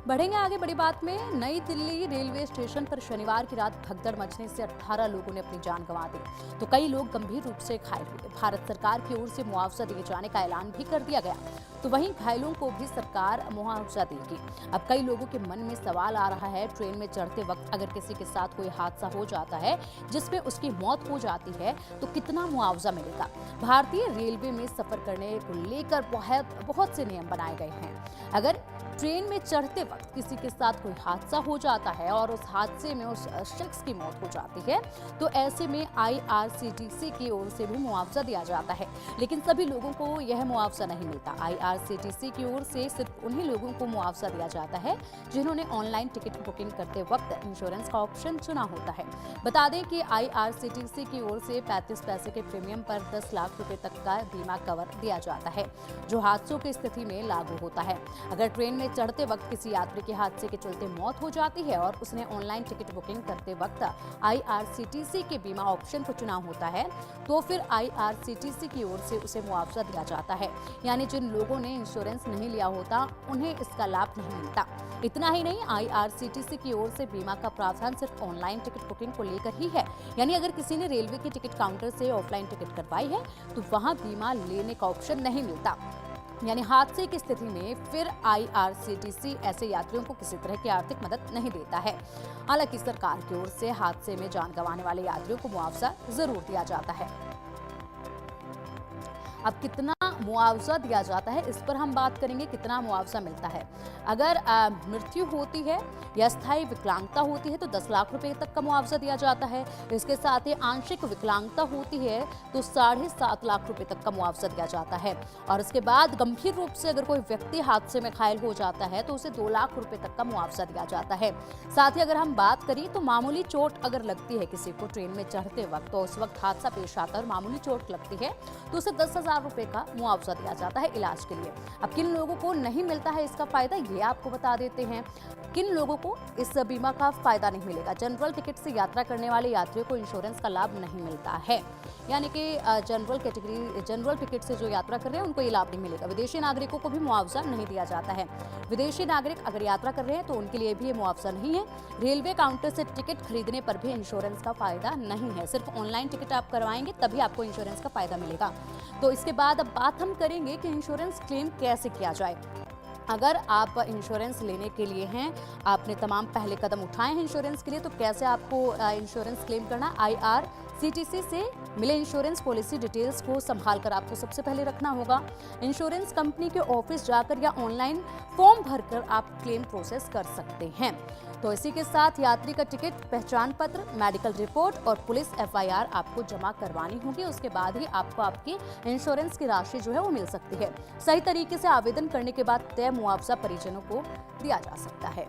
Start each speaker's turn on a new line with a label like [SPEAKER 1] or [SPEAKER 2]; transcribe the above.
[SPEAKER 1] बढ़ेंगे आगे बड़ी बात में। नई दिल्ली रेलवे स्टेशन पर शनिवार की रात भगदड़ मचने से 18 लोगों ने अपनी जान गंवा दी, तो कई लोग गंभीर रूप से घायल हुए। भारत सरकार की ओर से मुआवजा दिए जाने का ऐलान भी कर दिया गया, तो वहीं घायलों को भी सरकार मुआवजा देगी। अब कई लोगों के मन में सवाल आ रहा है, ट्रेन में चढ़ते वक्त अगर किसी के साथ कोई हादसा हो जाता है जिसमें उसकी मौत हो जाती है तो कितना मुआवजा मिलेगा। भारतीय रेलवे में सफर करने को लेकर बहुत से नियम बनाए गए हैं। अगर ट्रेन में चढ़ते वक्त किसी के साथ कोई हादसा हो जाता है और उस हादसे में उस शख्स की मौत हो जाती है, तो ऐसे में IRCTC की ओर से भी मुआवजा दिया जाता है, लेकिन सभी लोगों को यह मुआवजा नहीं मिलता। IRCTC की ओर से सिर्फ उन्हीं लोगों को मुआवजा दिया जाता है जिन्होंने ऑनलाइन टिकट बुकिंग करते वक्त इंश्योरेंस का ऑप्शन चुना होता है। बता दें कि IRCTC की ओर से 35 पैसे के प्रीमियम पर 10 लाख रुपए तक का बीमा कवर दिया जाता है, जो हादसों की स्थिति में लागू होता है। अगर ट्रेन में चढ़ते वक्त किसी यात्री के हादसे के चलते मौत हो जाती है और उसने ऑनलाइन टिकट बुकिंग करते वक्त IRCTC के बीमा ऑप्शन को चुना होता है, तो फिर IRCTC की ओर से उसे मुआवजा दिया जाता है। यानी जिन लोगों ने इंश्योरेंस नहीं लिया होता उन्हें इसका लाभ नहीं मिलता। इतना ही नहीं, IRCTC की ओर से बीमा का प्रावधान सिर्फ ऑनलाइन टिकट बुकिंग को लेकर ही है। यानी अगर किसी ने रेलवे के टिकट काउंटर से ऑफलाइन टिकट करवाई है तो वहां बीमा लेने का ऑप्शन नहीं मिलता। यानी हादसे की स्थिति में फिर IRCTC ऐसे यात्रियों को किसी तरह की आर्थिक मदद नहीं देता है। हालांकि सरकार की ओर से हादसे में जान गंवाने वाले यात्रियों को मुआवजा जरूर दिया जाता है। अब कितना मुआवजा दिया जाता है, इस पर हम बात करेंगे। कितना मुआवजा मिलता है? अगर मृत्यु होती है या स्थायी विकलांगता होती है तो 10 लाख रुपए तक का मुआवजा दिया जाता है। इसके साथ ही आंशिक विकलांगता होती है तो 7.5 लाख रुपए तक का मुआवजा दिया जाता है। और इसके बाद गंभीर रूप से अगर कोई व्यक्ति हादसे में घायल हो जाता है तो उसे 2 लाख रुपए तक का मुआवजा दिया जाता है। साथ ही अगर हम बात करें तो मामूली चोट अगर लगती है किसी को ट्रेन में चढ़ते वक्त, तो उस वक्त हादसा पेश आता है और मामूली चोट लगती है तो उसे 10,000 रुपए का मुआवजा दिया जाता है इलाज के लिए। अब किन लोगों को नहीं मिलता है इसका फायदा, ये आपको बता देते हैं। किन लोगों को इस बीमा का फायदा नहीं मिलेगा? जनरल टिकट से यात्रा करने वाले यात्रियों को इंश्योरेंस का लाभ नहीं मिलता है। यानी कि जनरल टिकट से जो यात्रा कर रहे हैं उनको ये लाभ नहीं मिलेगा। विदेशी नागरिकों को भी मुआवजा नहीं दिया जाता है। विदेशी नागरिक अगर यात्रा कर रहे हैं तो उनके लिए भी ये मुआवजा नहीं है। रेलवे काउंटर से टिकट खरीदने पर भी इंश्योरेंस का फायदा नहीं है। सिर्फ ऑनलाइन टिकट आप करवाएंगे तभी आपको इंश्योरेंस का फायदा मिलेगा। तो इसके बाद अब बात हम करेंगे कि इंश्योरेंस क्लेम कैसे किया जाए। अगर आप इंश्योरेंस लेने के लिए हैं, आपने तमाम पहले कदम उठाए हैं इंश्योरेंस के लिए, तो कैसे आपको इंश्योरेंस क्लेम करना? IRCTC से मिले इंश्योरेंस पॉलिसी डिटेल्स को संभाल कर आपको सबसे पहले रखना होगा। इंश्योरेंस कंपनी के ऑफिस जाकर या ऑनलाइन फॉर्म भरकर आप क्लेम प्रोसेस कर सकते हैं। तो इसी के साथ यात्री का टिकट, पहचान पत्र, मेडिकल रिपोर्ट और पुलिस FIR आपको जमा करवानी होगी। उसके बाद ही आपको आपकी इंश्योरेंस की राशि जो है वो मिल सकती है। सही तरीके से आवेदन करने के बाद तय मुआवजा परिजनों को दिया जा सकता है।